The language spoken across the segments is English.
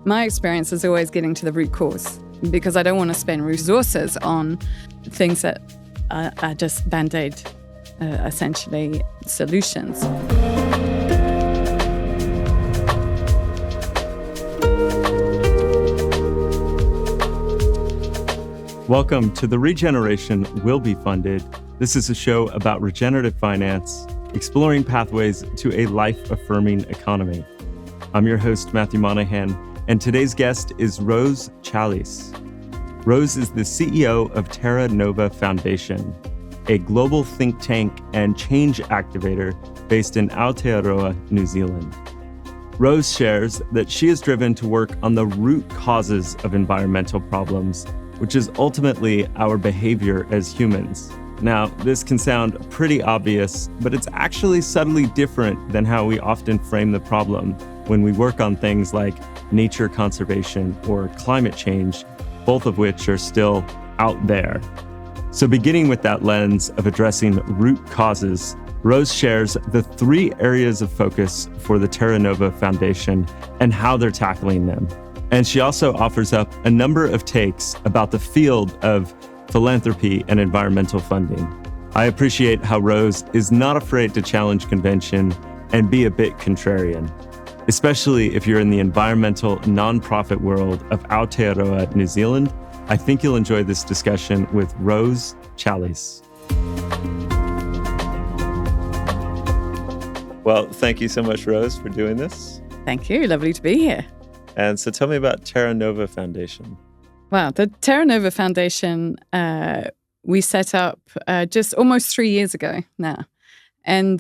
My experience is always getting to the root cause, because I don't want to spend resources on things that are just Band-Aid, essentially, solutions. Welcome to The Regeneration Will Be Funded. This is a show about regenerative finance, exploring pathways to a life-affirming economy. I'm your host, Matthew Monahan, and today's guest is Rose Challies. Rose is the CEO of Terra Foundation, a global think tank and change activator based in Aotearoa, New Zealand. Rose shares that she is driven to work on the root causes of environmental problems, which is ultimately our behavior as humans. Now, this can sound pretty obvious, but it's actually subtly different than how we often frame the problem when we work on things like nature conservation or climate change, both of which are still out there. So beginning with that lens of addressing root causes, Rose shares the 3 areas of focus for the Terra Foundation and how they're tackling them. And she also offers up a number of takes about the field of philanthropy and environmental funding. I appreciate how Rose is not afraid to challenge convention and be a bit contrarian, especially if you're in the environmental nonprofit world of Aotearoa, New Zealand. I think you'll enjoy this discussion with Rose Challies. Well, thank you so much, Rose, for doing this. Thank you. Lovely to be here. And so tell me about Terra Foundation. Wow, the Terra Foundation, we set up just almost 3 years ago now. And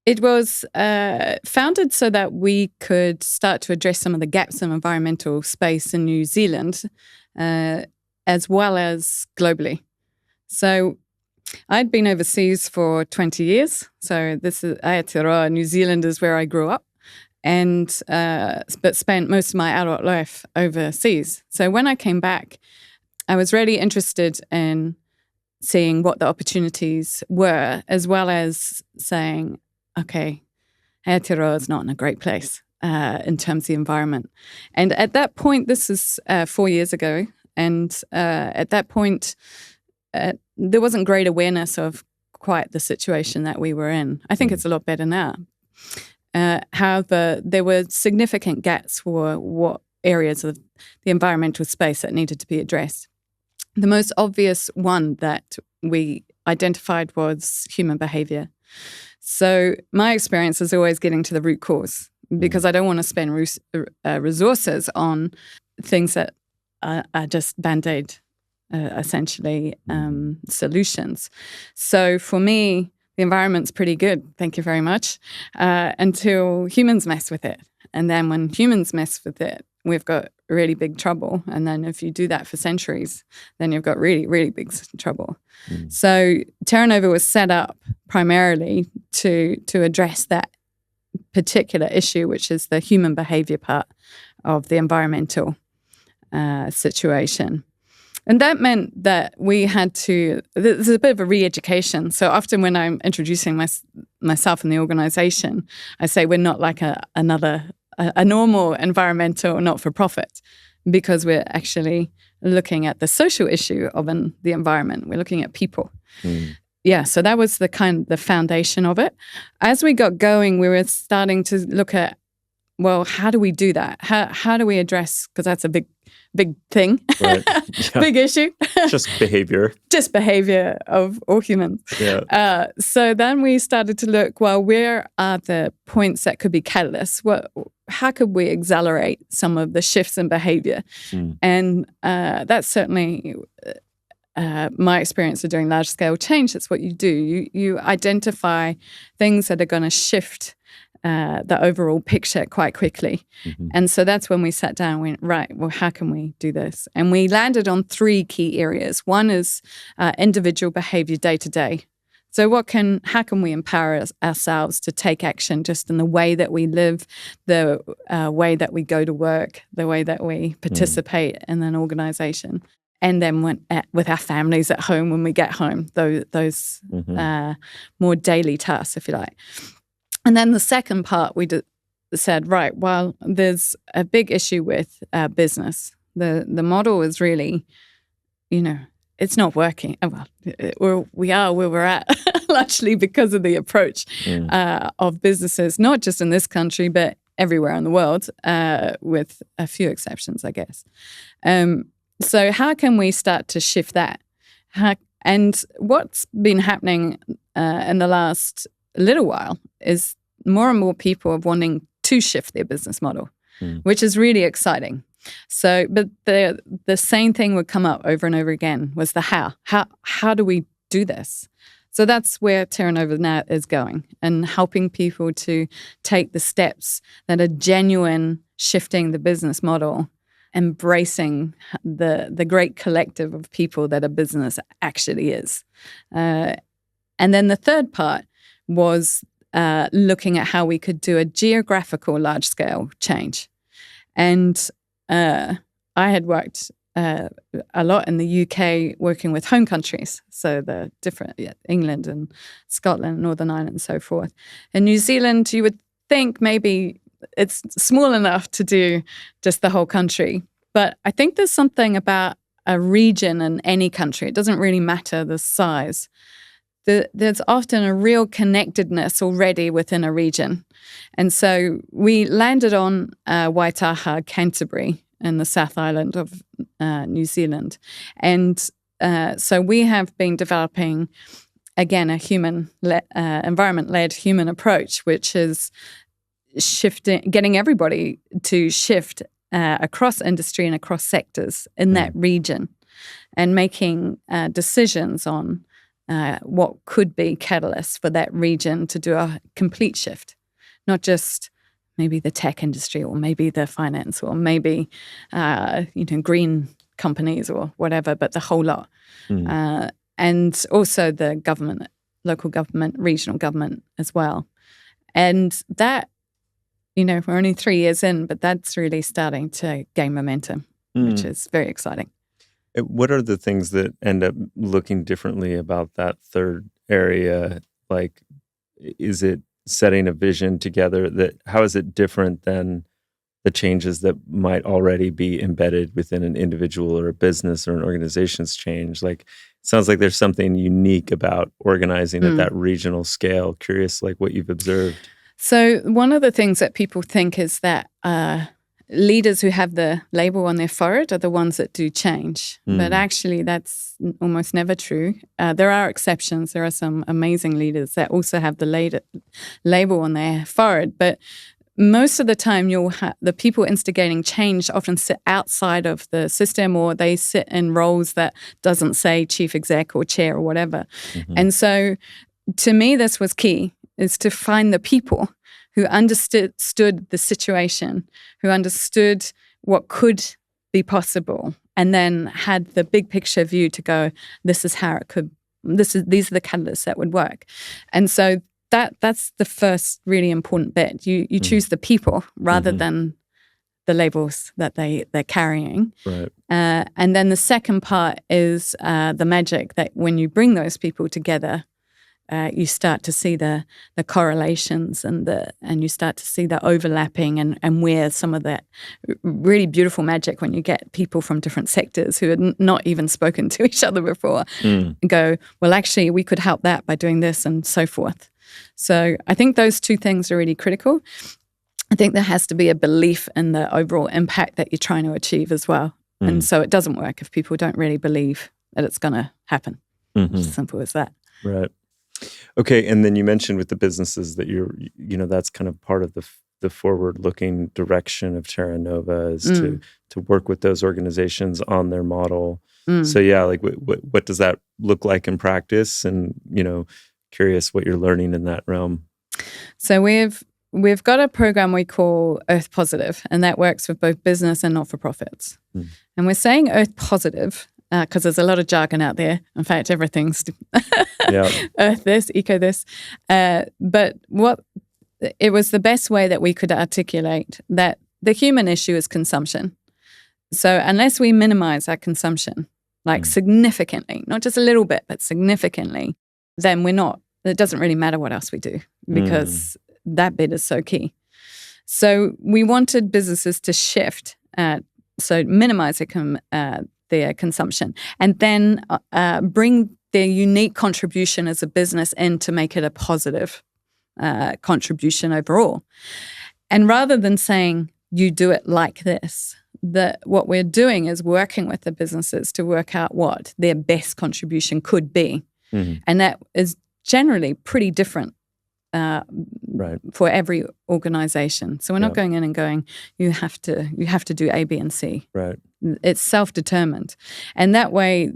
it was founded so that we could start to address some of the gaps in environmental space in New Zealand, as well as globally. So I'd been overseas for 20 years. So this is Aotearoa, New Zealand is where I grew up. But spent most of my adult life overseas. So when I came back, I was really interested in seeing what the opportunities were, as well as saying, okay, Aotearoa is not in a great place in terms of the environment. And at that point, this is 4 years ago, and at that point, there wasn't great awareness of quite the situation that we were in. I think it's a lot better now. However, there were significant gaps for what areas of the environmental space that needed to be addressed. The most obvious one that we identified was human behavior. So my experience is always getting to the root cause, because I don't want to spend resources on things that are just Band-Aid, essentially, solutions. So for me, the environment's pretty good, thank you very much, until humans mess with it. And then when humans mess with it, we've got really big trouble. And then if you do that for centuries, then you've got really, really big trouble. So Terra was set up primarily to address that particular issue, which is the human behavior part of the environmental situation. And that meant that we had to, there's a bit of a re-education. So often when I'm introducing myself in the organization, I say we're not like a normal environmental not-for-profit, because we're actually looking at the social issue of the environment. We're looking at people. Yeah, so that was the foundation of it. As we got going, we were starting to look at, well, how do we do that? How do we address, because that's a big thing, right. Yeah. Big issue. Just behavior. Just behavior of all humans. Yeah. So then we started to look, well, where are the points that could be catalysts? How could we accelerate some of the shifts in behavior? And that's certainly my experience of doing large-scale change. That's what you do. You identify things that are going to shift the overall picture quite quickly. And so that's when we sat down and went, right, well, how can we do this? And we landed on 3 key areas. One is individual behavior day to day. So how can we empower ourselves to take action just in the way that we live, the way that we go to work, the way that we participate in an organization? And then with our families at home when we get home, those more daily tasks, if you like. And then the second part said, right, well, there's a big issue with business. The model is really, it's not working. We are where we're at, largely because of the approach of businesses, not just in this country, but everywhere in the world, with a few exceptions, I guess. So how can we start to shift that? And what's been happening in the last little while is more and more people are wanting to shift their business model, which is really exciting. So, but the same thing would come up over and over again was the how. How do we do this? So that's where Terra Nova now is going, and helping people to take the steps that are genuine, shifting the business model, embracing the great collective of people that a business actually is. And then the third part was looking at how we could do a geographical large-scale change. And I had worked a lot in the UK working with home countries, so the different England and Scotland, Northern Ireland and so forth. In New Zealand, you would think maybe it's small enough to do just the whole country. But I think there's something about a region in any country. It doesn't really matter the size. There's often a real connectedness already within a region. And so we landed on Waitaha, Canterbury, in the South Island of New Zealand. And so we have been developing, again, a environment-led human approach, which is getting everybody to shift across industry and across sectors in that region, and making decisions on what could be catalysts for that region to do a complete shift, not just maybe the tech industry or maybe the finance or maybe green companies or whatever, but the whole lot. And also the government, local government, regional government as well. And that, we're only 3 years in, but that's really starting to gain momentum, which is very exciting. What are the things that end up looking differently about that third area? Like, is it setting a vision together? How is it different than the changes that might already be embedded within an individual or a business or an organization's change? Like, it sounds like there's something unique about organizing at that regional scale. Curious, like, what you've observed. So one of the things that people think is that leaders who have the label on their forehead are the ones that do change. But actually, that's almost never true. There are exceptions. There are some amazing leaders that also have the label on their forehead. But most of the time, you'll have the people instigating change often sit outside of the system, or they sit in roles that doesn't say chief exec or chair or whatever. And so to me, this was key, is to find the people who understood the situation, who understood what could be possible, and then had the big picture view to go, this is how it could, these are the catalysts that would work. And so that's the first really important bit. You choose the people rather than the labels that they're carrying. Right. And then the second part is the magic that when you bring those people together, you start to see the correlations and you start to see the overlapping and where some of that really beautiful magic when you get people from different sectors who had not even spoken to each other before go, well, actually, we could help that by doing this and so forth. So I think those two things are really critical. I think there has to be a belief in the overall impact that you're trying to achieve as well. And so it doesn't work if people don't really believe that it's going to happen. It's as simple as that. Right. Okay, and then you mentioned with the businesses that that's kind of part of the forward-looking direction of Terra Nova is to work with those organizations on their model. So yeah, like what does that look like in practice? And curious what you're learning in that realm. So we've got a program we call Earth Positive, and that works with both business and not-for-profits. And we're saying Earth Positive because there's a lot of jargon out there. In fact, everything's Earth this, eco this. But it was the best way that we could articulate that the human issue is consumption. So unless we minimize our consumption, like significantly, not just a little bit, but significantly, then it doesn't really matter what else we do because that bit is so key. So we wanted businesses to shift, so minimize their consumption, and then bring their unique contribution as a business in to make it a positive contribution overall. And rather than saying, you do it like this, what we're doing is working with the businesses to work out what their best contribution could be. Mm-hmm. And that is generally pretty different for every organization. So we're not going in and going, you have to do A, B, and C. Right. It's self-determined. And that way,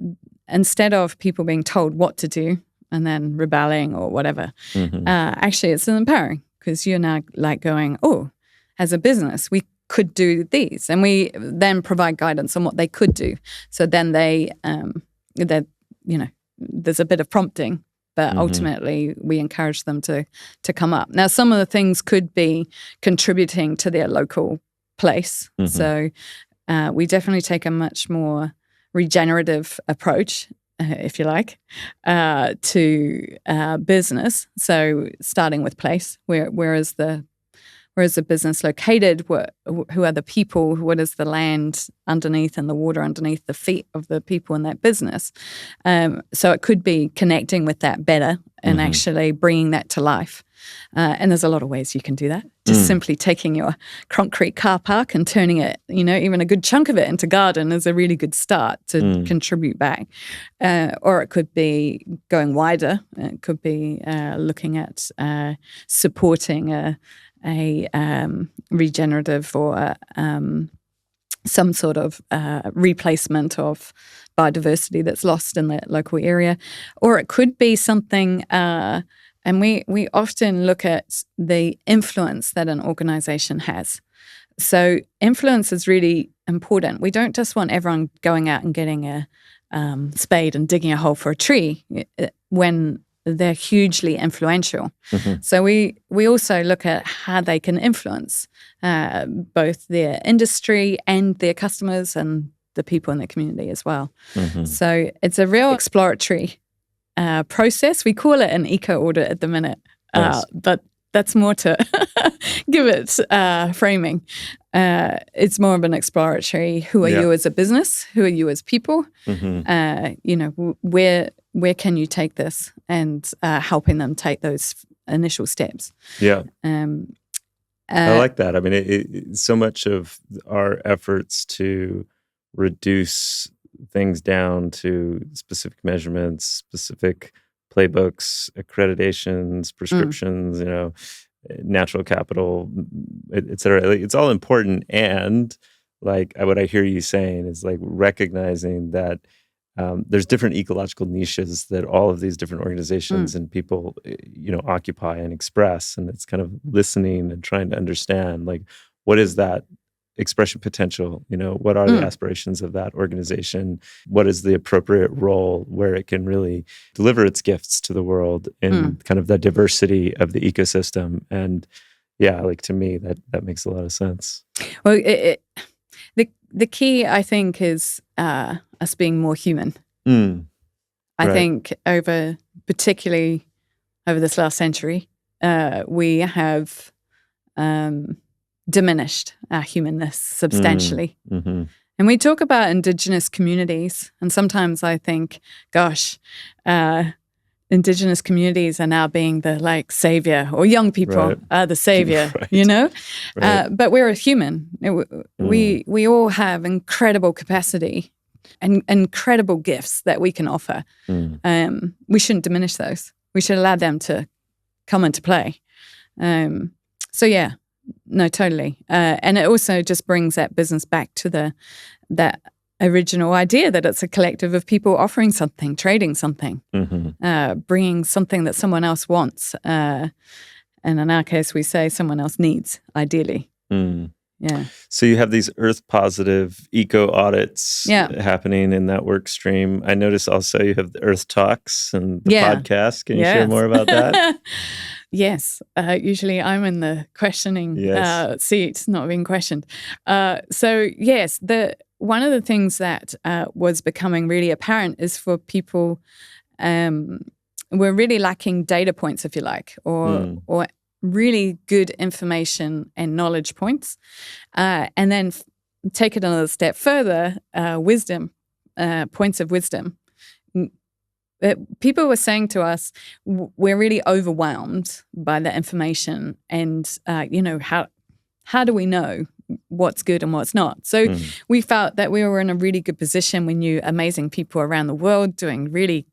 instead of people being told what to do and then rebelling or whatever, actually it's empowering, because you're now like going, oh, as a business, we could do these. And we then provide guidance on what they could do. So then there's a bit of prompting, but ultimately we encourage them to come up. Now, some of the things could be contributing to their local place. So we definitely take a much more regenerative approach, if you like, to business. So starting with place, where is the business located? Who are the people? What is the land underneath and the water underneath the feet of the people in that business? So it could be connecting with that better and actually bringing that to life. And there's a lot of ways you can do that. Just simply taking your concrete car park and turning it, even a good chunk of it into garden is a really good start to contribute back. Or it could be going wider. It could be looking at supporting a regenerative or some sort of replacement of biodiversity that's lost in that local area. Or it could be something, and we often look at the influence that an organization has. So influence is really important. We don't just want everyone going out and getting a spade and digging a hole for a tree when they're hugely influential. So we also look at how they can influence both their industry and their customers and the people in the community as well. So it's a real exploratory process. We call it an eco-audit at the minute, but that's more to give it framing. It's more of an exploratory. Who are you as a business? Who are you as people? Where can you take this, and helping them take those initial steps. Yeah. I like that. I mean, so much of our efforts to reduce things down to specific measurements, specific playbooks, accreditations, prescriptions, natural capital, et cetera. It's all important. And like what I hear you saying is like recognizing that there's different ecological niches that all of these different organizations and people, occupy and express. And it's kind of listening and trying to understand, like, what is that expression potential? What are the aspirations of that organization? What is the appropriate role where it can really deliver its gifts to the world in kind of the diversity of the ecosystem? And to me, that makes a lot of sense. Well, the key, I think, is us being more human. I think particularly over this last century, we have diminished our humanness substantially. And we talk about Indigenous communities, and sometimes I think, gosh, Indigenous communities are now being the savior, or young people are the savior, but we're a human. We all have incredible capacity and incredible gifts that we can offer. We shouldn't diminish those. We should allow them to come into play. No, totally. And it also just brings that business back to that original idea that it's a collective of people offering something, trading something, bringing something that someone else wants. And in our case, we say someone else needs, ideally. Yeah. So you have these Earth positive eco audits happening in that work stream. I notice also you have the Earth Talks and the podcast. Can you share more about that? Yes. Usually I'm in the questioning seat, not being questioned. One of the things that was becoming really apparent is for people, we're really lacking data points, if you like, or really good information and knowledge points, and then take it another step further, wisdom, points of wisdom. People were saying to us, we're really overwhelmed by the information, and how do we know what's good and what's not? So we felt that we were in a really good position. We knew amazing people around the world doing really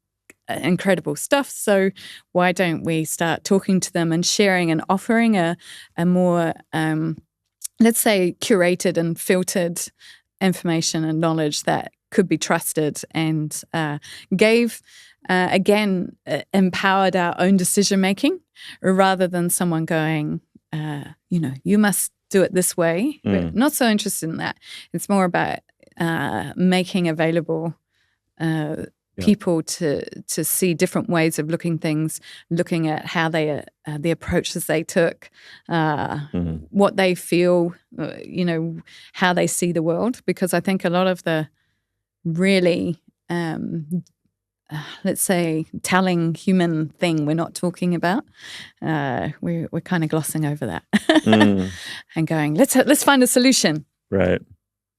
incredible stuff. So why don't we start talking to them and sharing and offering a more, let's say, curated and filtered information and knowledge that could be trusted, and empowered our own decision making, rather than someone going, you must do it this way. We're not so interested in that. It's more about making available people to see different ways of looking at how they the approaches they took, what they feel, how they see the world. Because I think a lot of the really let's say telling human thing we're not talking about, we're kind of glossing over that and going, let's find a solution. Right.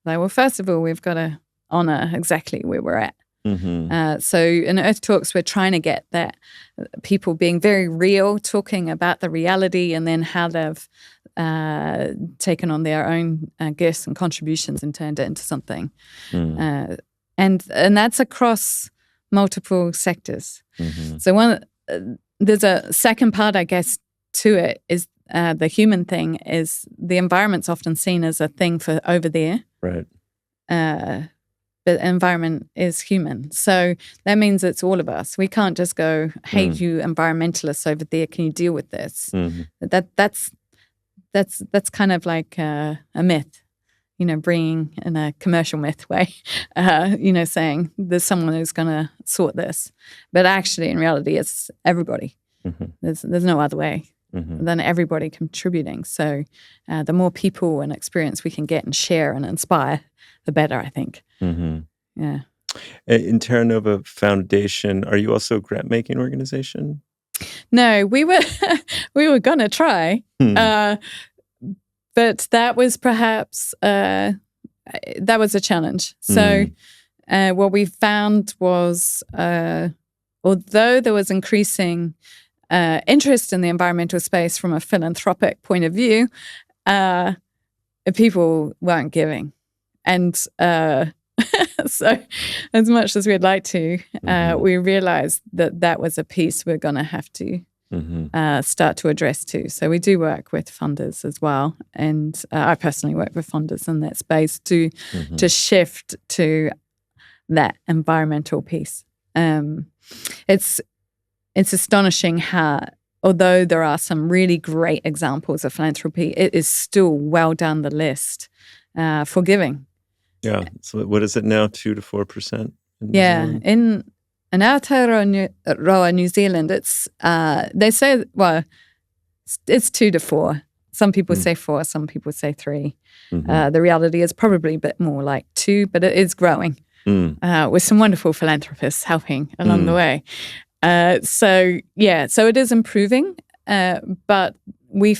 Like, well, first of all, we've got to honor exactly where we're at. So in Earth Talks, we're trying to get that people being very real, talking about the reality, and then how they've taken on their own gifts and contributions and turned it into something. And that's across multiple sectors. So there's a second part, I guess, to it, is the human thing. Is the environment's often seen as a thing for over there. Right. But environment is human. So that means it's all of us. We can't just go, hey, you environmentalists over there, can you deal with this? That's kind of like a myth, bringing in a commercial myth way, saying there's someone who's going to sort this. But actually, in reality, it's everybody. There's no other way than everybody contributing. So the more people and experience we can get and share and inspire, the better, I think. Yeah. In Terra Nova Foundation, are you also a grant-making organization? No, we were going to try, but that was perhaps that was a challenge. So what we found was, although there was increasing interest in the environmental space from a philanthropic point of view, people weren't giving. And so as much as we'd like to, we realized that was a piece we're going to have to start to address too. So we do work with funders as well. And I personally work with funders in that space to shift to that environmental piece. It's astonishing how, although there are some really great examples of philanthropy, it is still well down the list for giving. Yeah. So what is it now? 2 to 4%? In Aotearoa, New Zealand, it's they say, well, it's 2 to 4. Some people say 4, some people say 3. The reality is probably a bit more like 2, but it is growing with some wonderful philanthropists helping along the way. So it is improving, but we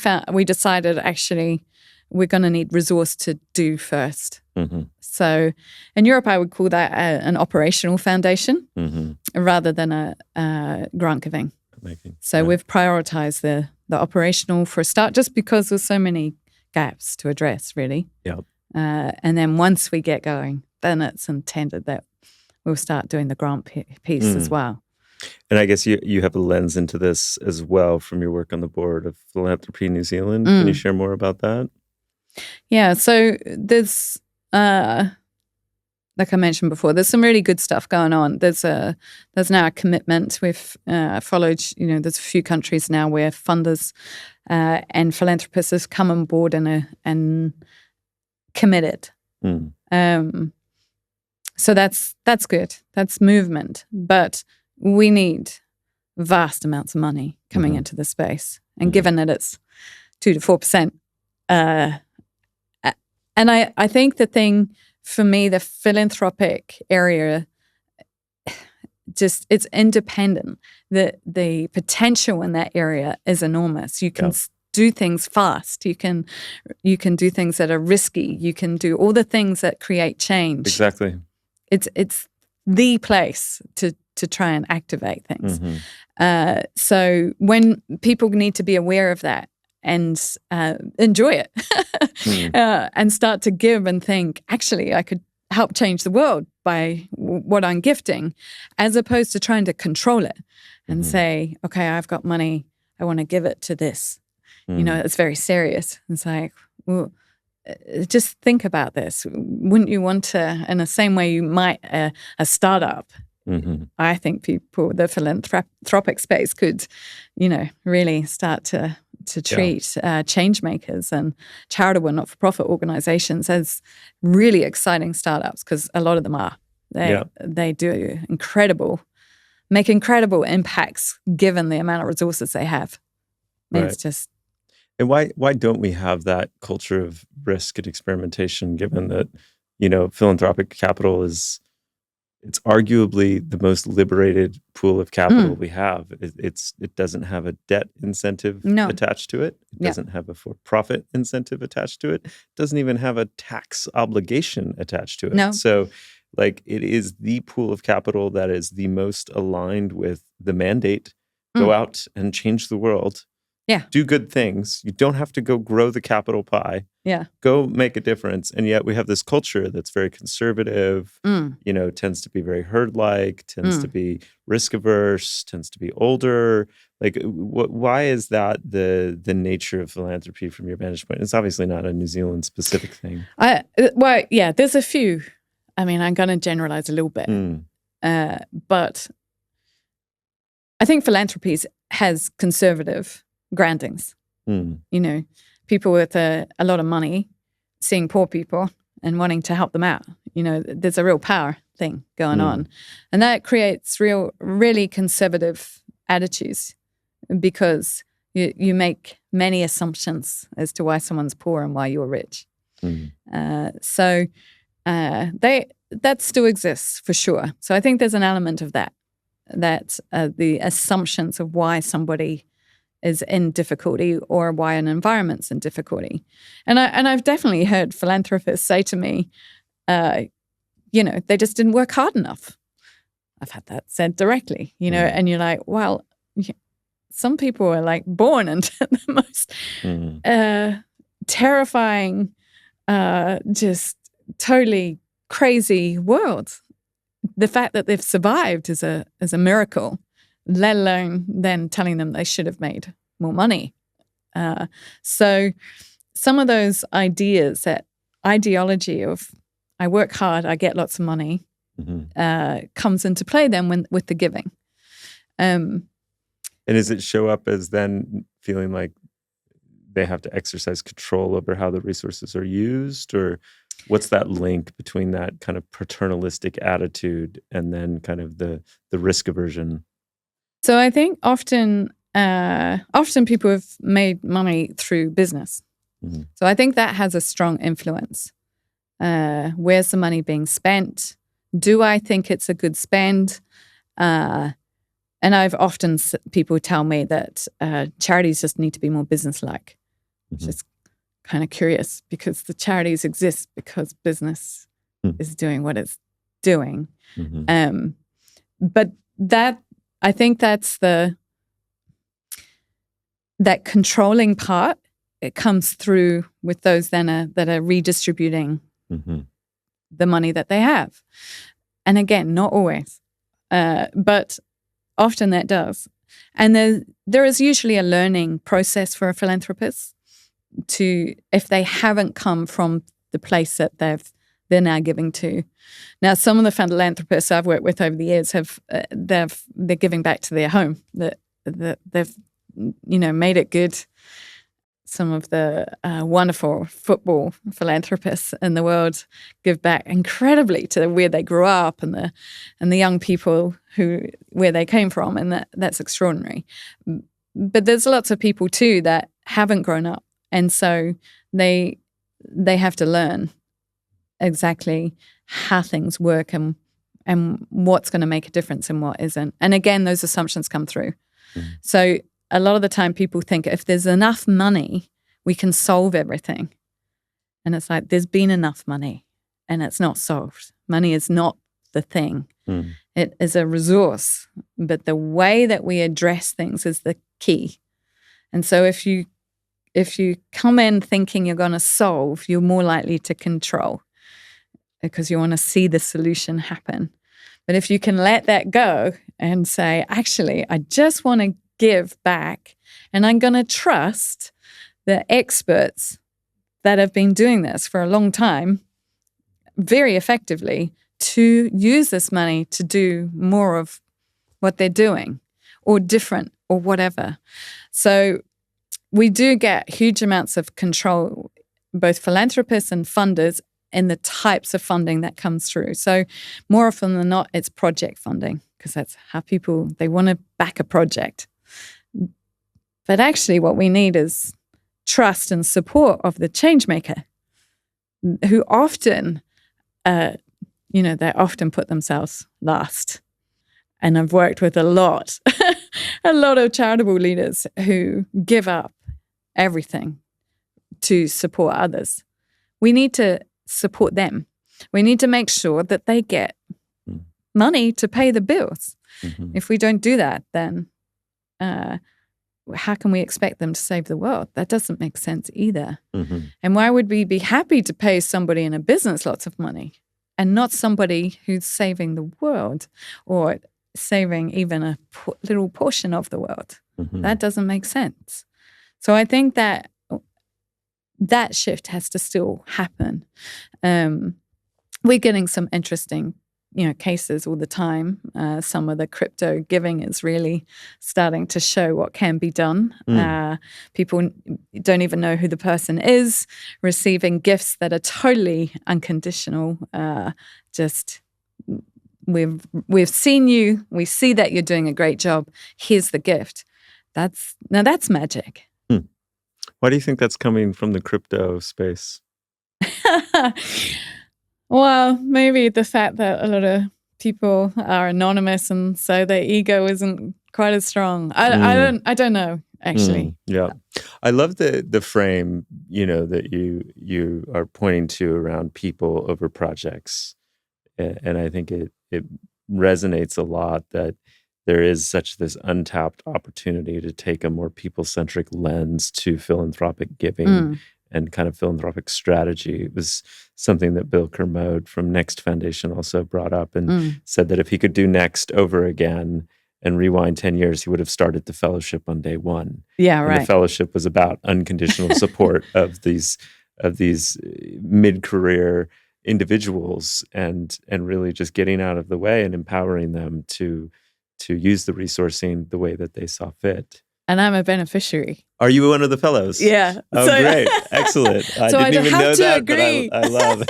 decided actually we're going to need resource to do first. So in Europe, I would call that an operational foundation rather than a grant giving. So we've prioritized the operational for a start, just because there's so many gaps to address, really. And then once we get going, then it's intended that we'll start doing the grant piece as well. And I guess you have a lens into this as well from your work on the board of Philanthropy New Zealand. Can you share more about that? Yeah, so there's, like I mentioned before, there's some really good stuff going on. There's now a commitment. We've followed, there's a few countries now where funders and philanthropists have come on board and committed. So that's good. That's movement. But we need vast amounts of money coming into the space. And given that it's 2 to 4%, and I think the thing for me, the philanthropic area, it's independent. The potential in that area is enormous. You can do things fast. You can do things that are risky. You can do all the things that create change. Exactly. It's the place to try and activate things. So when people need to be aware of that and enjoy it and start to give and think, actually, I could help change the world by what I'm gifting, as opposed to trying to control it and say, okay, I've got money, I want to give it to this. It's very serious. It's like, well, just think about this. Wouldn't you want to, in the same way you might a startup, I think the philanthropic space could, really start to treat changemakers and charitable not-for-profit organizations as really exciting startups, because a lot of them are. They do make incredible impacts given the amount of resources they have. Right. It's just... And why don't we have that culture of risk and experimentation, given that, philanthropic capital it's arguably the most liberated pool of capital we have. It doesn't have a debt incentive attached to it. It doesn't have a for-profit incentive attached to it. It doesn't even have a tax obligation attached to it. No. So, it is the pool of capital that is the most aligned with the mandate. Go out and change the world. Yeah. Do good things. You don't have to go grow the capital pie. Yeah. Go make a difference. And yet we have this culture that's very conservative, tends to be very herd-like, tends to be risk-averse, tends to be older. Why is that the nature of philanthropy from your vantage point? It's obviously not a New Zealand-specific thing. There's a few. I mean, I'm going to generalize a little bit. But I think philanthropy has conservative groundings. People with a lot of money seeing poor people and wanting to help them out. There's a real power thing going on. And that creates really conservative attitudes, because you make many assumptions as to why someone's poor and why you're rich. So that still exists for sure. So I think there's an element of that the assumptions of why somebody is in difficulty or why an environment's in difficulty. And I've definitely heard philanthropists say to me, they just didn't work hard enough. I've had that said directly, and you're like, well, some people are born into the most terrifying, just totally crazy world. The fact that they've survived is a miracle, let alone then telling them they should have made more money. So some of those ideas, that ideology of I work hard, I get lots of money, comes into play then with the giving. And does it show up as then feeling like they have to exercise control over how the resources are used? Or what's that link between that kind of paternalistic attitude and then kind of the risk aversion? So I think often people have made money through business. So I think that has a strong influence. Where's the money being spent? Do I think it's a good spend? And I've often people tell me that charities just need to be more business-like, which is kind of curious, because the charities exist because business is doing what it's doing. But that, I think that's that controlling part. It comes through with those then that are redistributing the money that they have. And again, not always, but often that does. And there is usually a learning process for a philanthropist if they haven't come from the place that they're now giving to. Now, some of the philanthropists I've worked with over the years they're giving back to their home. That they've made it good. Some of the wonderful football philanthropists in the world give back incredibly to where they grew up and the young people where they came from, and that's extraordinary. But there's lots of people too that haven't grown up, and so they have to learn exactly how things work and what's going to make a difference and what isn't. And again, those assumptions come through. So a lot of the time people think if there's enough money, we can solve everything. And it's like, there's been enough money and it's not solved. Money is not the thing. It is a resource, but the way that we address things is the key. And so if you come in thinking you're going to solve, you're more likely to control because you want to see the solution happen. But if you can let that go and say, actually, I just want to give back and I'm going to trust the experts that have been doing this for a long time very effectively to use this money to do more of what they're doing or different or whatever. So we do get huge amounts of control, both philanthropists and funders, in the types of funding that comes through. So more often than not, it's project funding because that's how they want to back a project. But actually what we need is trust and support of the Changemaker, who often, they often put themselves last. And I've worked with a lot of charitable leaders who give up everything to support others. We need to support them. We need to make sure that they get money to pay the bills. If we don't do that, then how can we expect them to save the world? That doesn't make sense either. And why would we be happy to pay somebody in a business lots of money and not somebody who's saving the world or saving even a little portion of the world? That doesn't make sense. So I think that shift has to still happen. We're getting some interesting cases all the time. Some of the crypto giving is really starting to show what can be done. People don't even know who the person is, receiving gifts that are totally unconditional. We've seen you. We see that you're doing a great job. Here's the gift. That's magic. Why do you think that's coming from the crypto space? Well, maybe the fact that a lot of people are anonymous and so their ego isn't quite as strong. I don't know, actually. Yeah. I love the frame, that you are pointing to around people over projects. And I think it resonates a lot that there is such this untapped opportunity to take a more people-centric lens to philanthropic giving and kind of philanthropic strategy. It was something that Bill Kermode from Next Foundation also brought up and said that if he could do Next over again and rewind 10 years, he would have started the fellowship on day one. Yeah, right. And the fellowship was about unconditional support of these mid-career individuals and really just getting out of the way and empowering them to use the resourcing the way that they saw fit. And I'm a beneficiary. Are you one of the fellows? Yeah. Oh, great. Excellent. I didn't even know that, agree. But I love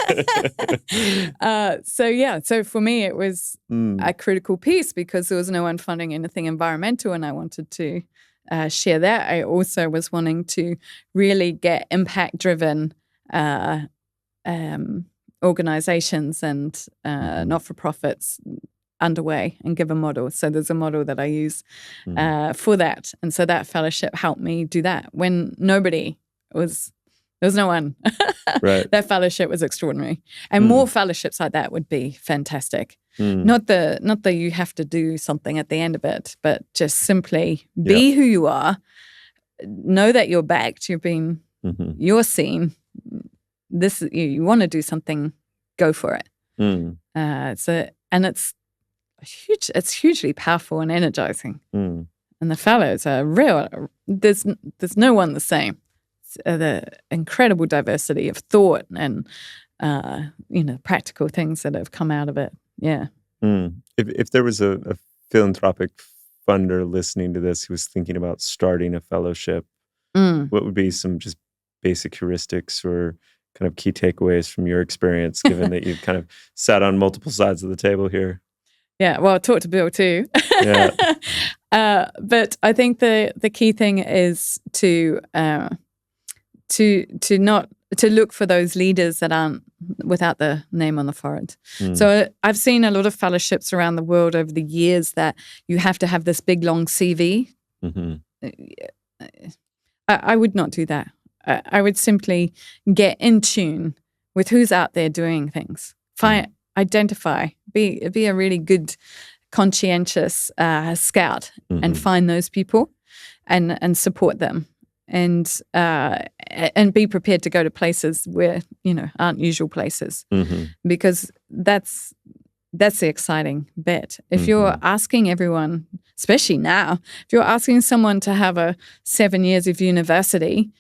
it. So for me, it was a critical piece because there was no one funding anything environmental and I wanted to share that. I also was wanting to really get impact-driven organizations and not-for-profits underway and give a model. So there's a model that I use for that. And so that fellowship helped me do that when there was no one. Right. That fellowship was extraordinary. And more fellowships like that would be fantastic. Not that you have to do something at the end of it, but just simply be who you are, know that you're backed, you're seen. You want to do something, go for it. It's hugely powerful and energizing. And the fellows are real. There's no one the same. The incredible diversity of thought and practical things that have come out of it. Yeah. If there was a philanthropic funder listening to this who was thinking about starting a fellowship, what would be some just basic heuristics or kind of key takeaways from your experience, given that you've kind of sat on multiple sides of the table here? Yeah, well, I talked to Bill too. Yeah. But I think the key thing is to look for those leaders that aren't without the name on the forehead. So I've seen a lot of fellowships around the world over the years that you have to have this big long CV I would not do that. I would simply get in tune with who's out there doing things. Identify, be a really good, conscientious scout, and find those people, and support them, and be prepared to go to places where aren't usual places, because that's the exciting bit. If you're asking everyone, especially now, if you're asking someone to have 7 years of university,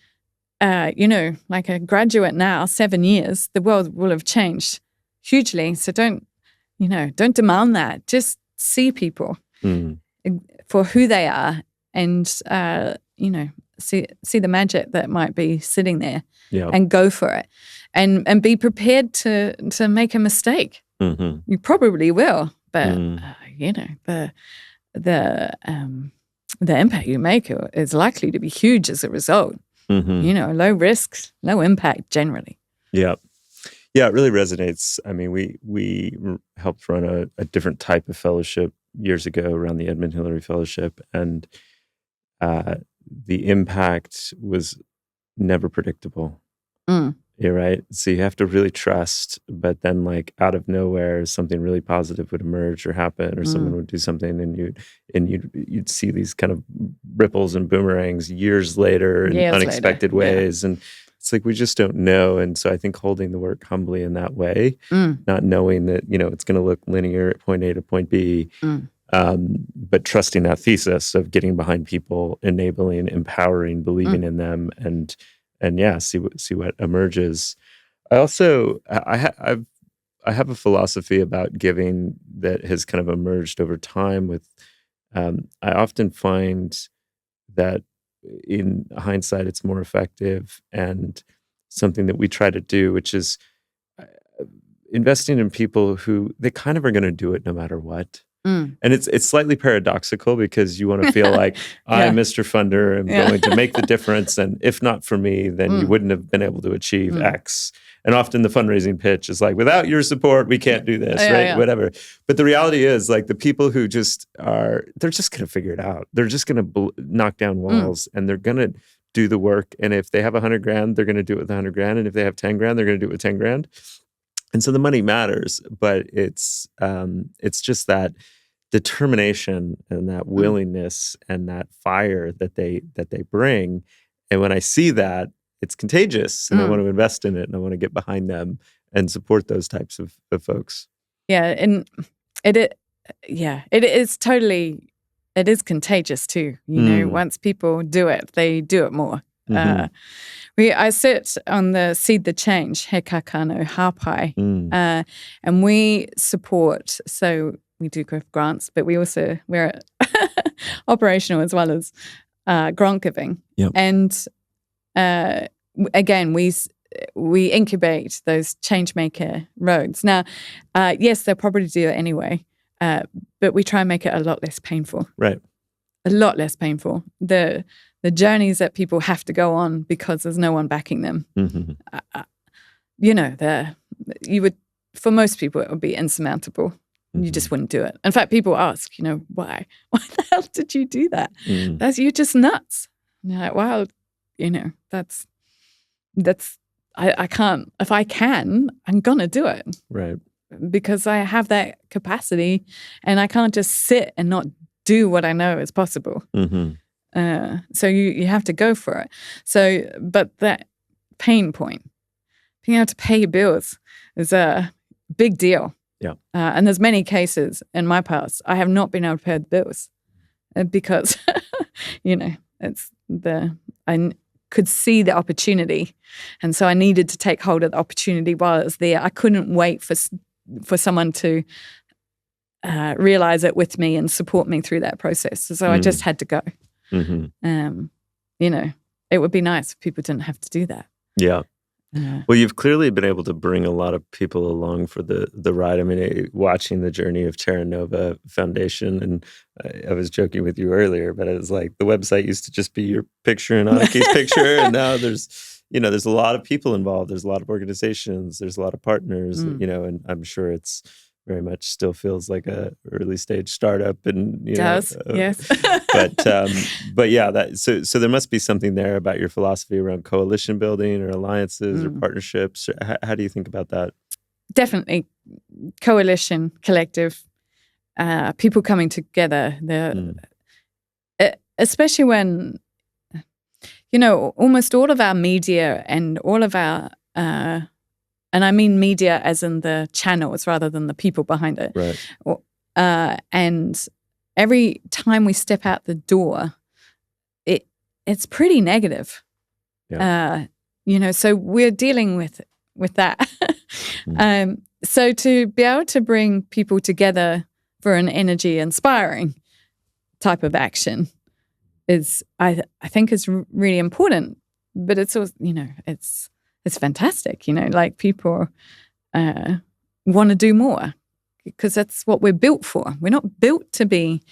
like a graduate now, 7 years, the world will have changed hugely. So don't demand that. Just see people for who they are, and see the magic that might be sitting there, and go for it, and be prepared to make a mistake. You probably will, but the impact you make is likely to be huge as a result. Low risk, low impact generally. Yeah, it really resonates. I mean, we helped run a different type of fellowship years ago around the Edmund Hillary Fellowship, and the impact was never predictable. You're right. So you have to really trust, but then like out of nowhere, something really positive would emerge or happen, or someone would do something, and you'd see these kind of ripples and boomerangs years later in unexpected ways. And it's like, we just don't know. And so I think holding the work humbly in that way, not knowing that, it's going to look linear at point A to point B, but trusting that thesis of getting behind people, enabling, empowering, believing in them, and see what emerges. I also I have a philosophy about giving that has kind of emerged over time. With I often find that in hindsight, it's more effective, and something that we try to do, which is investing in people who they kind of are going to do it no matter what. And it's slightly paradoxical, because you want to feel like I'm Mr. Funder, I'm going to make the difference, and if not for me, then you wouldn't have been able to achieve X. And often the fundraising pitch is like, without your support, we can't do this, right? Whatever. But the reality is, like, the people who they're just going to figure it out. They're just going to knock down walls, and they're going to do the work. And if they have $100,000, they're going to do it with $100,000. And if they have $10,000, they're going to do it with $10,000. And so the money matters, but it's just that determination and that willingness and that fire that they bring. And when I see that, it's contagious, and I want to invest in it, and I want to get behind them and support those types of folks. Yeah, and it is contagious too. Once people do it, they do it more. I sit on the Seed the Change, He Kakano Hapai, and we support, so we do grants, but we're operational as well as grant giving. And again, we incubate those Changemaker roads. Now, yes, they'll probably do it anyway, but we try and make it a lot less painful. Right. A lot less painful. The journeys that people have to go on because there's no one backing them. For most people, it would be insurmountable. You just wouldn't do it. In fact, people ask, why? Why the hell did you do that? You're just nuts. And you're like, well, I can't. If I can, I'm gonna do it. Right. Because I have that capacity, and I can't just sit and not do what I know is possible. So you have to go for it. So, but that pain point, being able to pay your bills, is a big deal. Yeah. And there's many cases in my past I have not been able to pay the bills because, I could see the opportunity, and so I needed to take hold of the opportunity while it was there. I couldn't wait for someone to realize it with me and support me through that process. So I just had to go. It would be nice if people didn't have to do that. Yeah. Well, you've clearly been able to bring a lot of people along for the ride. I mean, watching the journey of Terra Nova Foundation, and I was joking with you earlier, but it was like the website used to just be your picture and Anaki's picture, and now there's a lot of people involved. There's a lot of organizations. There's a lot of partners. And I'm sure it's very much still feels like a early stage startup, and Does, yes. but yeah, so there must be something there about your philosophy around coalition building or alliances or partnerships. How do you think about that? Definitely, coalition, collective, people coming together. Especially when almost all of our media and all of our and I mean media as in the channels rather than the people behind it. Right. And every time we step out the door, it's pretty negative. Yeah. So we're dealing with that. So to be able to bring people together for an energy inspiring type of action is, I think, is really important. But it's also, it's fantastic, like people want to do more because that's what we're built for. We're not built to be,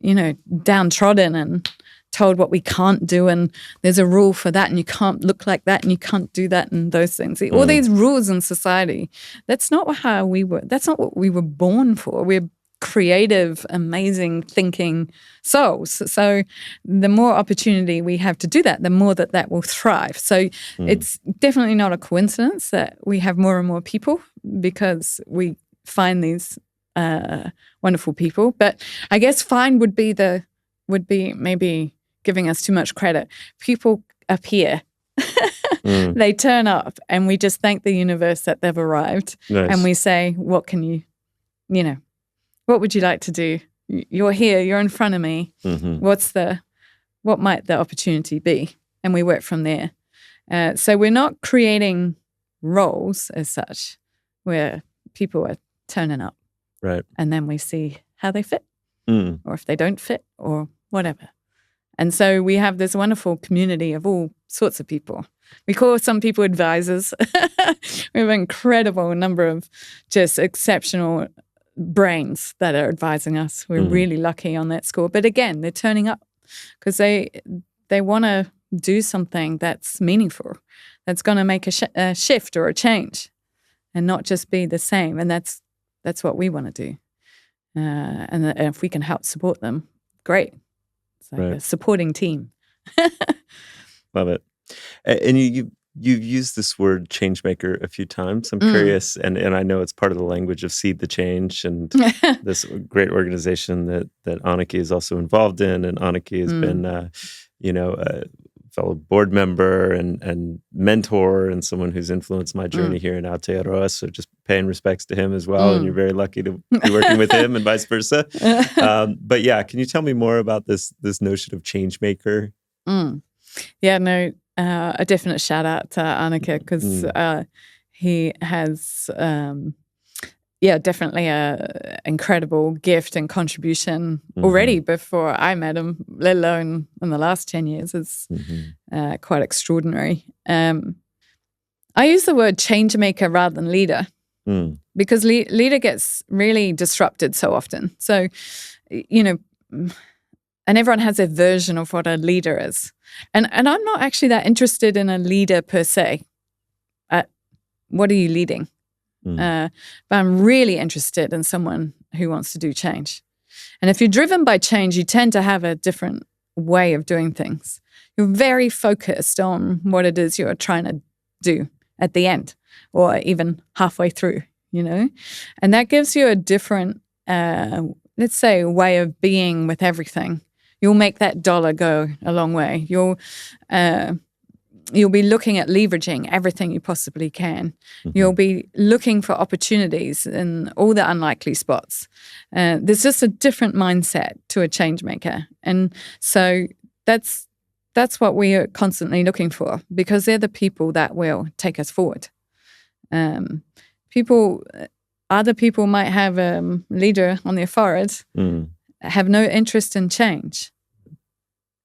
downtrodden and told what we can't do, and there's a rule for that, and you can't look like that, and you can't do that, and those things. All these rules in society, that's not what we were born for. We're creative, amazing thinking souls. So the more opportunity we have to do that, the more that will thrive. So it's definitely not a coincidence that we have more and more people, because we find these wonderful people. But I guess find would be maybe giving us too much credit. People appear. They turn up, and we just thank the universe that they've arrived. Nice. And we say, what can you what would you like to do? You're here, you're in front of me. What might the opportunity be? And we work from there. So we're not creating roles as such, where people are turning up. Right. And then we see how they fit, or if they don't fit, or whatever. And so we have this wonderful community of all sorts of people. We call some people advisors. We have an incredible number of just exceptional brains that are advising us. We're really lucky on that score. But again, they're turning up because they want to do something that's meaningful, that's going to make a shift or a change, and not just be the same. And that's what we want to do. And if we can help support them, great. It's like a supporting team. Love it. And you've used this word Changemaker a few times. I'm curious, and I know it's part of the language of Seed the Change, and this great organization that Anneke is also involved in. And Anneke has been, a fellow board member and mentor, and someone who's influenced my journey here in Aotearoa. So just paying respects to him as well. And you're very lucky to be working with him, and vice versa. But yeah, can you tell me more about this notion of Changemaker? Yeah, no. A definite shout out to Anneke, because he has, definitely a incredible gift and contribution already before I met him, let alone in the last 10 years. It's quite extraordinary. I use the word changemaker rather than leader because leader gets really disrupted so often. So, and everyone has their version of what a leader is. And I'm not actually that interested in a leader per se. What are you leading? But I'm really interested in someone who wants to do change. And if you're driven by change, you tend to have a different way of doing things. You're very focused on what it is you're trying to do at the end, or even halfway through, And that gives you a different, let's say, way of being with everything. You'll make that dollar go a long way. You'll be looking at leveraging everything you possibly can. You'll be looking for opportunities in all the unlikely spots. There's just a different mindset to a change maker. And so that's what we are constantly looking for, because they're the people that will take us forward. Other people might have a leader on their forehead, have no interest in change.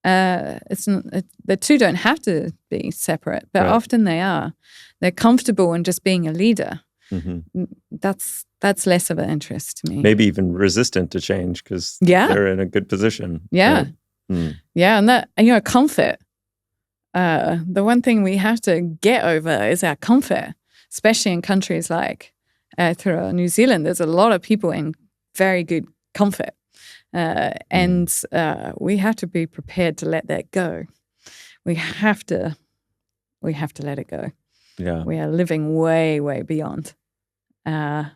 The two don't have to be separate, but often they are. They're comfortable in just being a leader. That's less of an interest to me. Maybe even resistant to change because they're in a good position. Yeah. Right? And that, comfort. The one thing we have to get over is our comfort, especially in countries like throughout New Zealand, there's a lot of people in very good comfort. And we have to be prepared to let that go. We have to let it go. Yeah. We are living way, way beyond our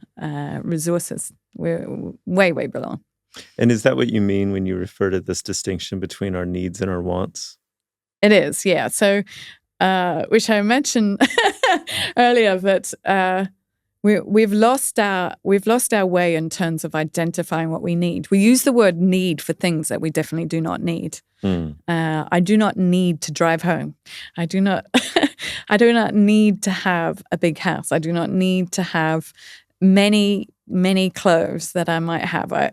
resources. We're way, way below. And is that what you mean when you refer to this distinction between our needs and our wants? It is, yeah. So, which I mentioned earlier, that we've lost our way in terms of identifying what we need. We use the word need for things that we definitely do not need. I do not need to drive home. I do not need to have a big house. I do not need to have many clothes that I might have.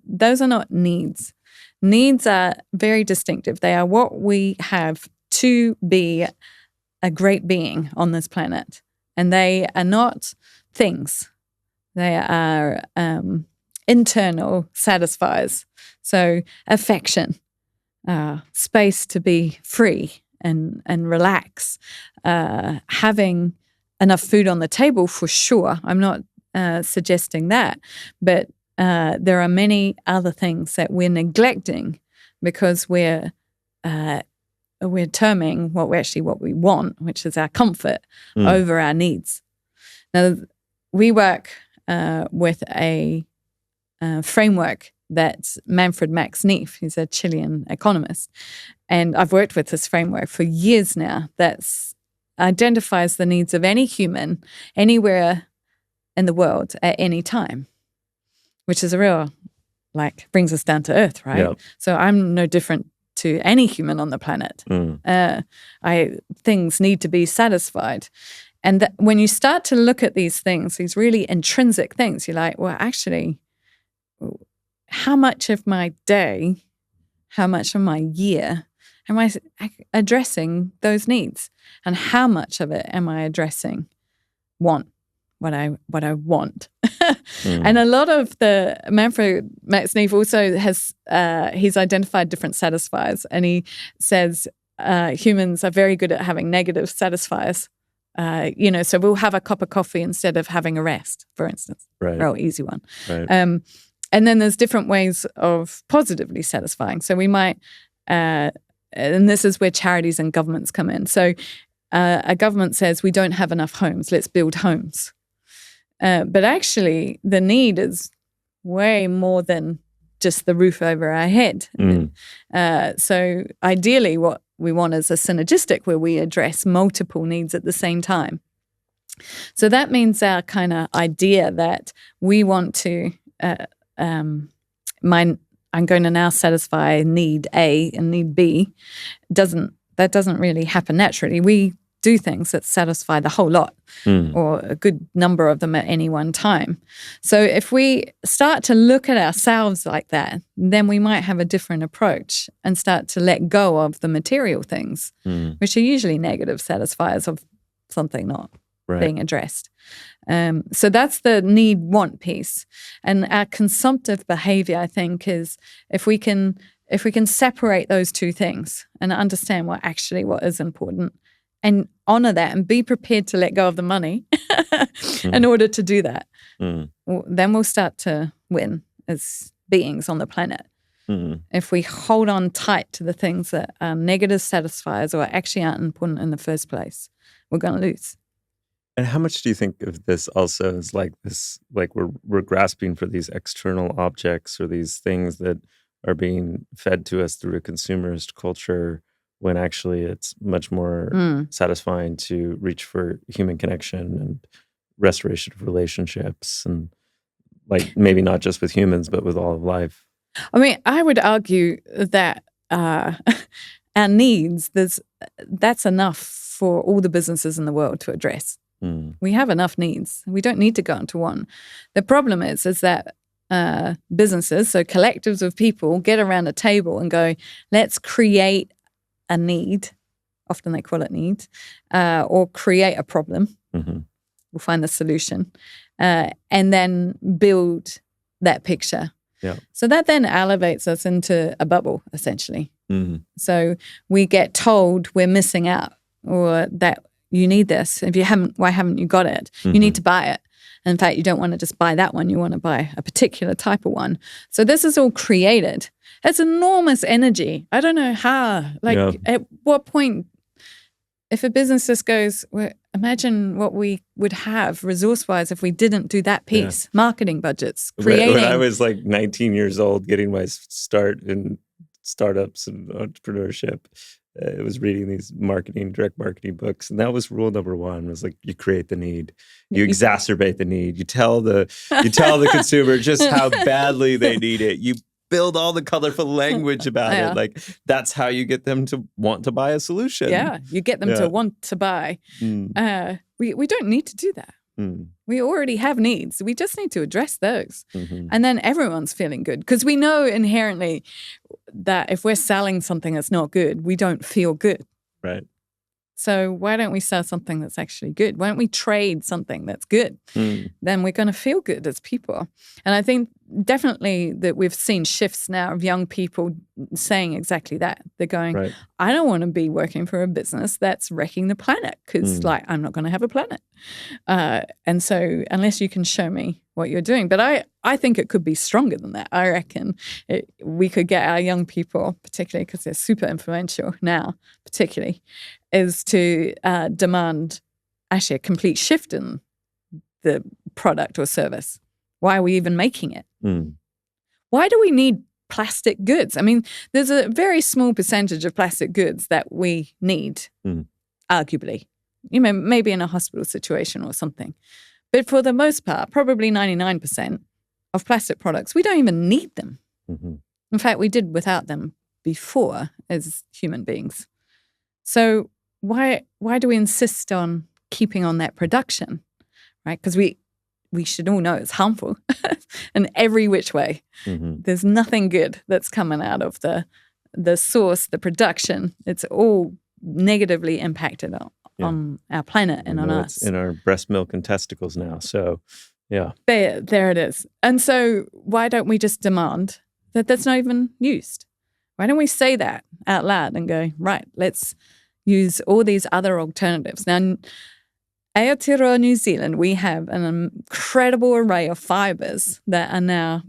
Those are not needs. Needs are very distinctive. They are what we have to be a great being on this planet. And they are not things. They are internal satisfiers. So affection, space to be free and relax, having enough food on the table for sure. I'm not suggesting that, but there are many other things that we're neglecting because we're terming what we want, which is our comfort, over our needs. Now, we work with a framework that Manfred Max Neef, he's a Chilean economist, and I've worked with this framework for years now, that identifies the needs of any human anywhere in the world at any time, which is a real, brings us down to earth, right? Yep. So I'm no different to any human on the planet. Things need to be satisfied. And when you start to look at these things, these really intrinsic things, you're like, well, actually, how much of my day, how much of my year am I addressing those needs? And how much of it am I addressing what I want? And a lot of the Manfred Max Neef also has he's identified different satisfiers, and he says humans are very good at having negative satisfiers. So we'll have a cup of coffee instead of having a rest, for instance. Right. Real easy one. Right. And then there's different ways of positively satisfying. So we might, and this is where charities and governments come in. So a government says we don't have enough homes, let's build homes. But actually, the need is way more than just the roof over our head. So ideally, what we want is a synergistic where we address multiple needs at the same time. So that means our kind of idea that we want to, I'm going to now satisfy need A and need B, doesn't really happen naturally. We do things that satisfy the whole lot or a good number of them at any one time. So if we start to look at ourselves like that, then we might have a different approach and start to let go of the material things, which are usually negative satisfiers of something not being addressed. So that's the need-want piece. And our consumptive behavior, I think, is if we can separate those two things and understand what is important, and honor that and be prepared to let go of the money in order to do that, then we'll start to win as beings on the planet. If we hold on tight to the things that are negative satisfiers or actually aren't important in the first place, we're going to lose. And how much do you think of this also as we're grasping for these external objects or these things that are being fed to us through a consumerist culture, when actually it's much more satisfying to reach for human connection and restoration of relationships, and maybe not just with humans, but with all of life? I mean, I would argue that our needs, that's enough for all the businesses in the world to address. We have enough needs. We don't need to go into one. The problem is that businesses, so collectives of people, get around a table and go, let's create a need, often they call it need, or create a problem. We'll find the solution, and then build that picture. Yeah. So that then elevates us into a bubble, essentially. So we get told we're missing out, or that you need this. If you haven't, why haven't you got it? You need to buy it. And in fact, you don't want to just buy that one. You want to buy a particular type of one. So this is all created. It's enormous energy. I don't know how. At what point, if a business just goes, well, imagine what we would have resource-wise if we didn't do that piece. Marketing budgets, creating. When I was like 19 years old, getting my start in startups and entrepreneurship, I was reading these direct marketing books, and that was rule number one. Was like, you create the need, you exacerbate the need, you tell the consumer just how badly they need it. You build all the colorful language about it. Like, that's how you get them to want to buy a solution. Yeah, you get them to want to buy. We don't need to do that. We already have needs. We just need to address those. And then everyone's feeling good. Because we know inherently that if we're selling something that's not good, we don't feel good. Right. So why don't we sell something that's actually good? Why don't we trade something that's good? Then we're going to feel good as people. And I think definitely that we've seen shifts now of young people saying exactly that. They're going, I don't want to be working for a business that's wrecking the planet because I'm not going to have a planet. And so unless you can show me what you're doing. But I think it could be stronger than that. I reckon we could get our young people, particularly because they're super influential now, particularly, is to demand actually a complete shift in the product or service. Why are we even making it? Why do we need plastic goods? I mean, there's a very small percentage of plastic goods that we need, arguably. Maybe in a hospital situation or something. But for the most part, probably 99% of plastic products, we don't even need them. In fact, we did without them before as human beings. So why do we insist on keeping on that production, right? Because we should all know it's harmful in every which way. There's nothing good that's coming out of the source, the production. It's all negatively impacted on our planet and on us. It's in our breast milk and testicles now. So, yeah. There it is. And so why don't we just demand that that's not even used? Why don't we say that out loud and go, right, let's use all these other alternatives. Now, in Aotearoa, New Zealand, we have an incredible array of fibers that are now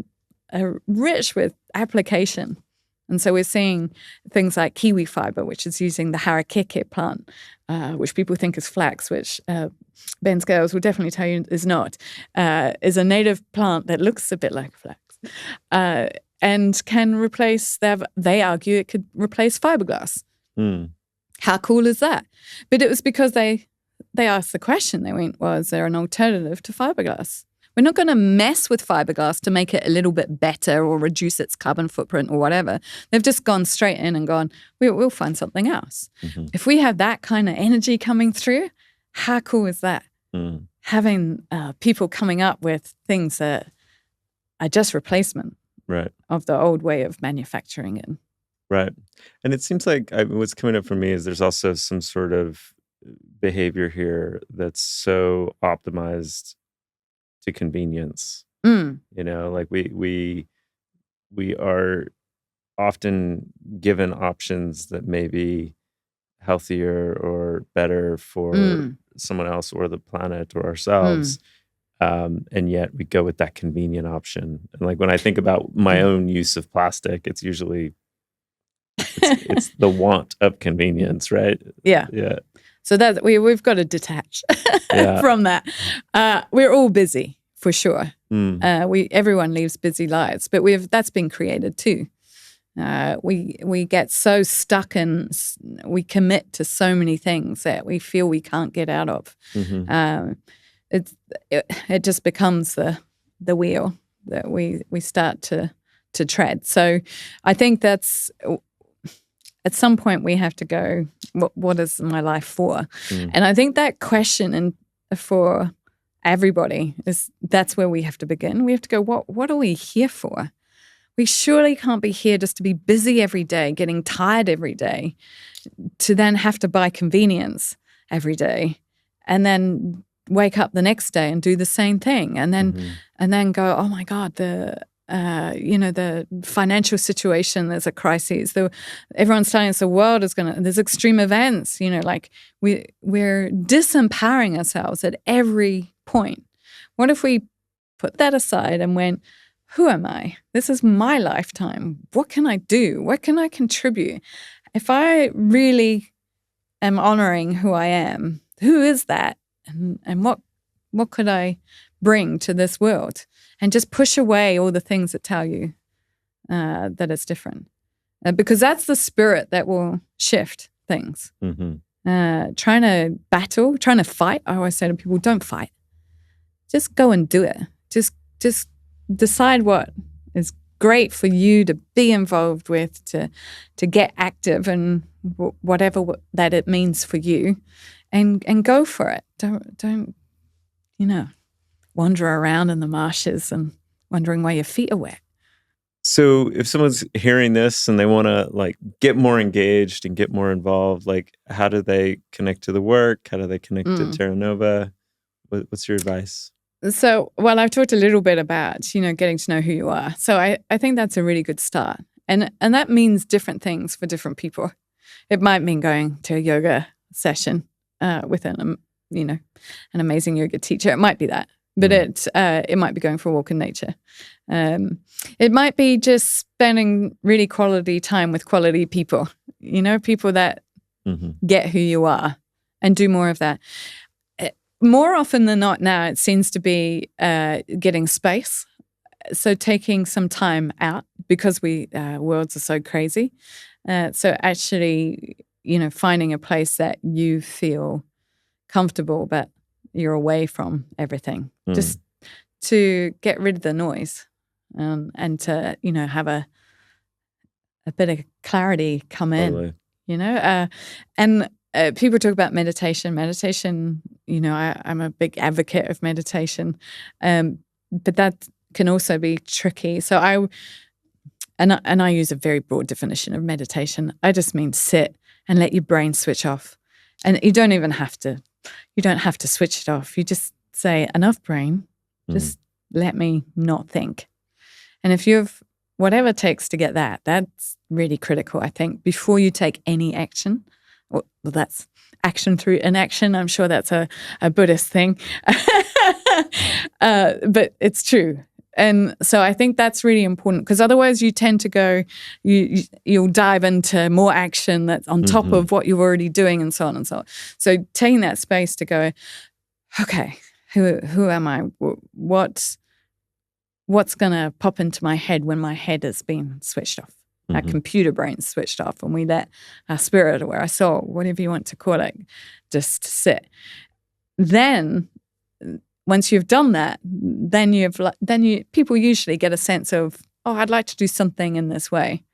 rich with application. And so we're seeing things like kiwi fiber, which is using the harakeke plant, which people think is flax, which Ben Scales will definitely tell you is not, is a native plant that looks a bit like flax and can replace, they argue it could replace fiberglass. How cool is that? But it was because they asked the question. They went, well, is there an alternative to fiberglass? We're not going to mess with fiberglass to make it a little bit better or reduce its carbon footprint or whatever. They've just gone straight in and gone, we'll find something else. If we have that kind of energy coming through, how cool is that? Having people coming up with things that are just replacement of the old way of manufacturing it. Right. And it seems like what's coming up for me is there's also some sort of behavior here that's so optimized to convenience. Like we are often given options that may be healthier or better for someone else or the planet or ourselves. And yet we go with that convenient option. And like when I think about my own use of plastic, it's usually it's the want of convenience, right? Yeah. So that we've got to detach from that. We're all busy for sure. Everyone lives busy lives, but that's been created too. We get so stuck and we commit to so many things that we feel we can't get out of. It just becomes the wheel that we start to tread. So I think that's. At some point, we have to go, what is my life for? And I think that question for everybody that's where we have to begin. We have to go, what are we here for? We surely can't be here just to be busy every day, getting tired every day, to then have to buy convenience every day, and then wake up the next day and do the same thing, and then go, oh my God, the financial situation, there's a crisis. Everyone's telling us the world is there's extreme events, like we're disempowering ourselves at every point. What if we put that aside and went, who am I? This is my lifetime. What can I do? What can I contribute? If I really am honoring who I am, who is that? And what could I bring to this world? And just push away all the things that tell you that it's different. Because that's the spirit that will shift things. Mm-hmm. Trying to battle, trying to fight. I always say to people, don't fight. Just go and do it. Just decide what is great for you to be involved with, to get active and whatever that it means for you, and go for it. Don't wander around in the marshes and wondering why your feet are wet. So if someone's hearing this and they want to like get more engaged and get more involved, like how do they connect to the work? How do they connect to Terra Nova? What's your advice? So, well, I've talked a little bit about, getting to know who you are. So I think that's a really good start. And that means different things for different people. It might mean going to a yoga session with an amazing yoga teacher. It might be that. But it might be going for a walk in nature. It might be just spending really quality time with quality people, people that get who you are, and do more of that. More often than not now, it seems to be getting space. So taking some time out because worlds are so crazy. So actually, finding a place that you feel comfortable, but you're away from everything, just to get rid of the noise, and to have a bit of clarity come in. And people talk about meditation. I'm a big advocate of meditation, but that can also be tricky. So I use a very broad definition of meditation. I just mean sit and let your brain switch off, and you don't have to switch it off. You just say, enough brain, just let me not think. And if you have whatever it takes to get that's really critical, I think, before you take any action. Well, that's action through inaction. I'm sure that's a Buddhist thing. But it's true. And so I think that's really important, because otherwise you tend to go, you'll dive into more action that's on top of what you're already doing, and so on and so on. So taking that space to go, okay, who am I? What's going to pop into my head when my head has been switched off? Our computer brain's switched off, and we let our spirit or our soul, whatever you want to call it, just sit. Then once you've done that, then people usually get a sense of, oh, I'd like to do something in this way.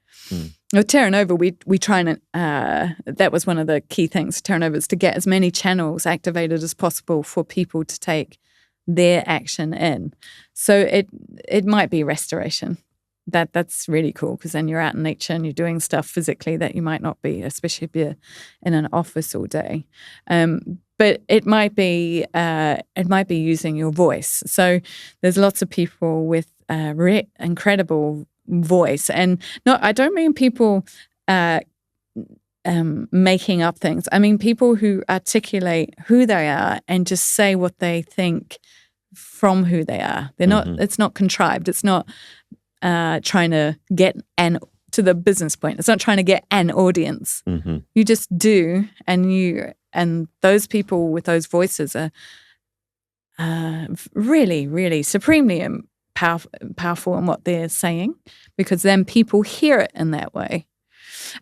With Terra Nova, we try and that was one of the key things. Terra Nova is to get as many channels activated as possible for people to take their action in. So it might be restoration. That's really cool, because then you're out in nature and you're doing stuff physically that you might not be, especially if you're in an office all day. But it might be using your voice. So there's lots of people with incredible voice, and I don't mean people making up things. I mean people who articulate who they are and just say what they think from who they are. They're not. It's not contrived. It's not trying to get to the business point. It's not trying to get an audience. You just do, and those people with those voices are really, really supremely powerful in what they're saying, because then people hear it in that way.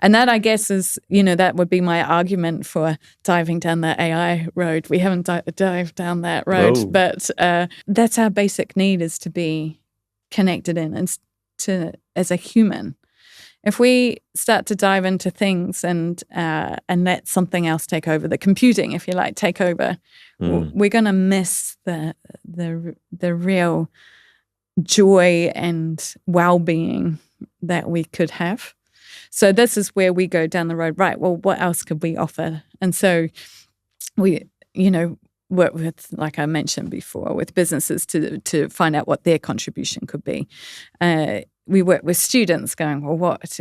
And that, I guess, is, that would be my argument for diving down the AI road. We haven't dived down that road, but that's our basic need, is to be connected in and as a human. If we start to dive into things and let something else take over, the computing, if you like, take over, we're going to miss the real joy and well-being that we could have. So this is where we go down the road, right? Well, what else could we offer? And so we, work with, like I mentioned before, with businesses to find out what their contribution could be. We work with students going, well, what,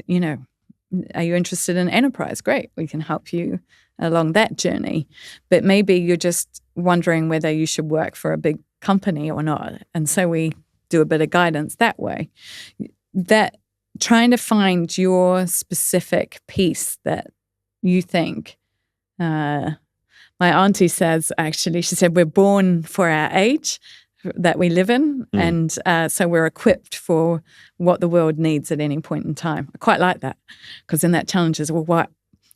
are you interested in enterprise? Great, we can help you along that journey. But maybe you're just wondering whether you should work for a big company or not. And so we do a bit of guidance that way. That trying to find your specific piece that you think, my auntie says, actually, she said, we're born for our age that we live in. And so we're equipped for what the world needs at any point in time. I quite like that, because then that challenges, well,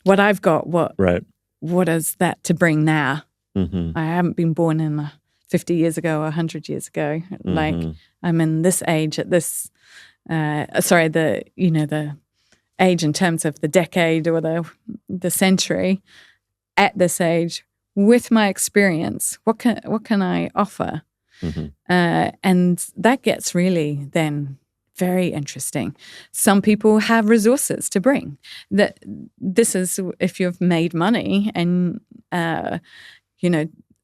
what I've got, what is that to bring now? I haven't been born in 50 years ago or 100 years ago. Like, I'm in this age at this, the age in terms of the decade or the century, at this age, with my experience, what can I offer? And that gets really then very interesting. Some people have resources to bring. This is if you've made money and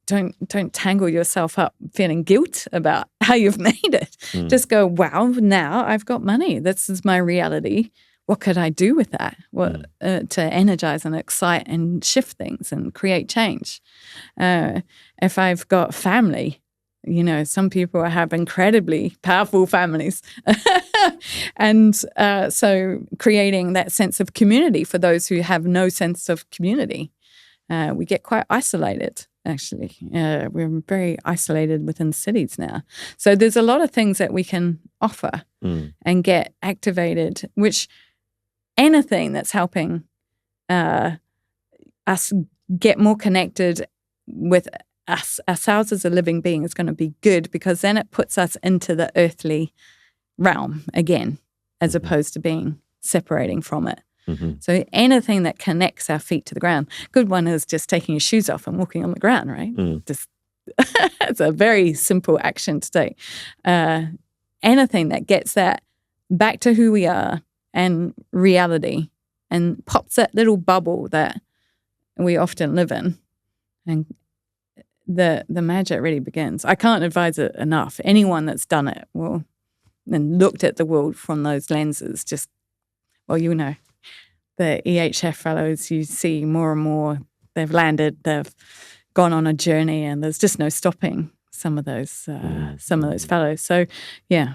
don't tangle yourself up feeling guilt about how you've made it. Just go, wow, now I've got money. This is my reality. What could I do with that? To energize and excite and shift things and create change. If I've got family, some people have incredibly powerful families. And so creating that sense of community for those who have no sense of community. We get quite isolated, actually. We're very isolated within cities now. So there's a lot of things that we can offer and get activated, which anything that's helping us get more connected with ourselves as a living being is going to be good, because then it puts us into the earthly realm again, as opposed to separating from it. So anything that connects our feet to the ground. Good one is just taking your shoes off and walking on the ground, right? Just it's a very simple action to take. Anything that gets that back to who we are and reality, and pops that little bubble that we often live in, and the magic really begins. I can't advise it enough. Anyone that's done it and looked at the world from those lenses, just, the EHF fellows, you see more and more, they've landed, they've gone on a journey, and there's just no stopping some of those fellows. So, yeah,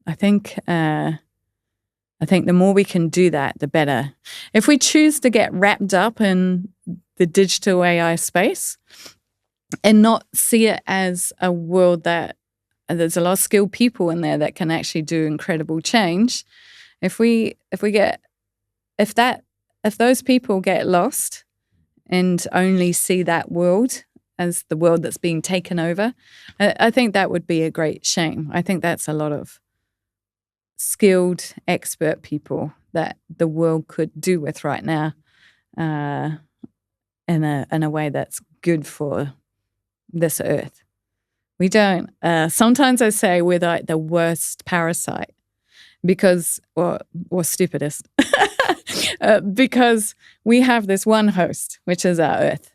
I think the more we can do that, the better. If we choose to get wrapped up in the digital AI space and not see it as a world that there's a lot of skilled people in there that can actually do incredible change, if those people get lost and only see that world as the world that's being taken over, I think that would be a great shame. I think that's a lot of skilled, expert people that the world could do with right now in a way that's good for this earth. We don't. Sometimes I say we're like the worst parasite or stupidest, because we have this one host, which is our earth,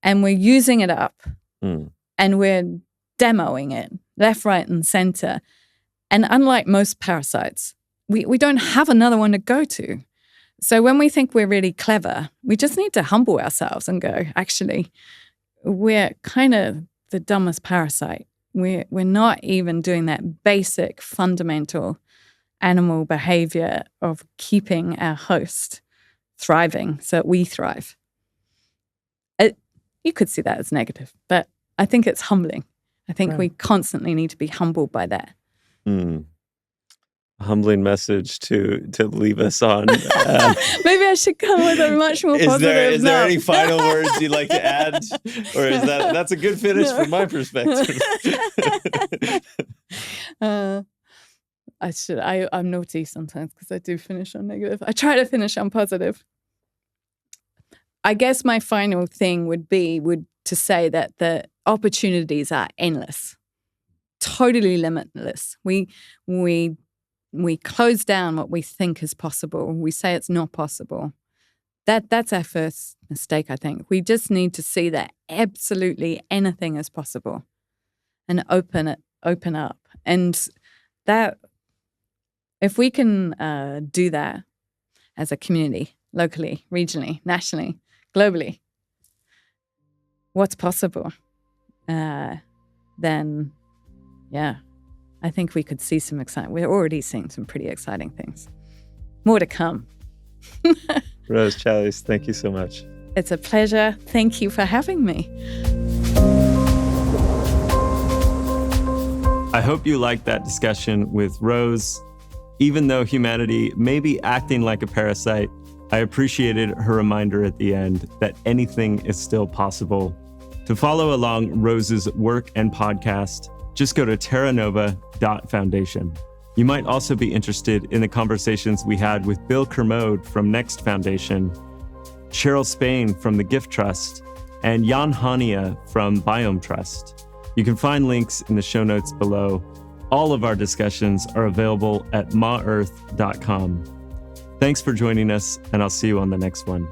and we're using it up, and we're demoing it left, right, and center. And unlike most parasites, we don't have another one to go to. So when we think we're really clever, we just need to humble ourselves and go, actually, we're kind of the dumbest parasite. We're not even doing that basic, fundamental animal behavior of keeping our host thriving so that we thrive. You could see that as negative, but I think it's humbling. I think we constantly need to be humbled by that. Humbling message to leave us on. Maybe I should come with a much more positive. Is there any final words you'd like to add, or is that's a good finish from my perspective? I'm naughty sometimes because I do finish on negative. I try to finish on positive. I guess my final thing would to say that the opportunities are endless, totally limitless. We close down what we think is possible. We say it's not possible. That's our first mistake, I think. We just need to see that absolutely anything is possible and open up. And that, if we can do that as a community, locally, regionally, nationally, globally, what's possible, then yeah, I think we could see some exciting. We're already seeing some pretty exciting things. More to come. Rose, Challies, thank you so much. It's a pleasure. Thank you for having me. I hope you liked that discussion with Rose. Even though humanity may be acting like a parasite, I appreciated her reminder at the end that anything is still possible. To follow along Rose's work and podcast, just go to terranova.foundation. You might also be interested in the conversations we had with Bill Kermode from Next Foundation, Cheryl Spain from the Gift Trust, and Jan Hania from Biome Trust. You can find links in the show notes below. All of our discussions are available at maearth.com. Thanks for joining us, and I'll see you on the next one.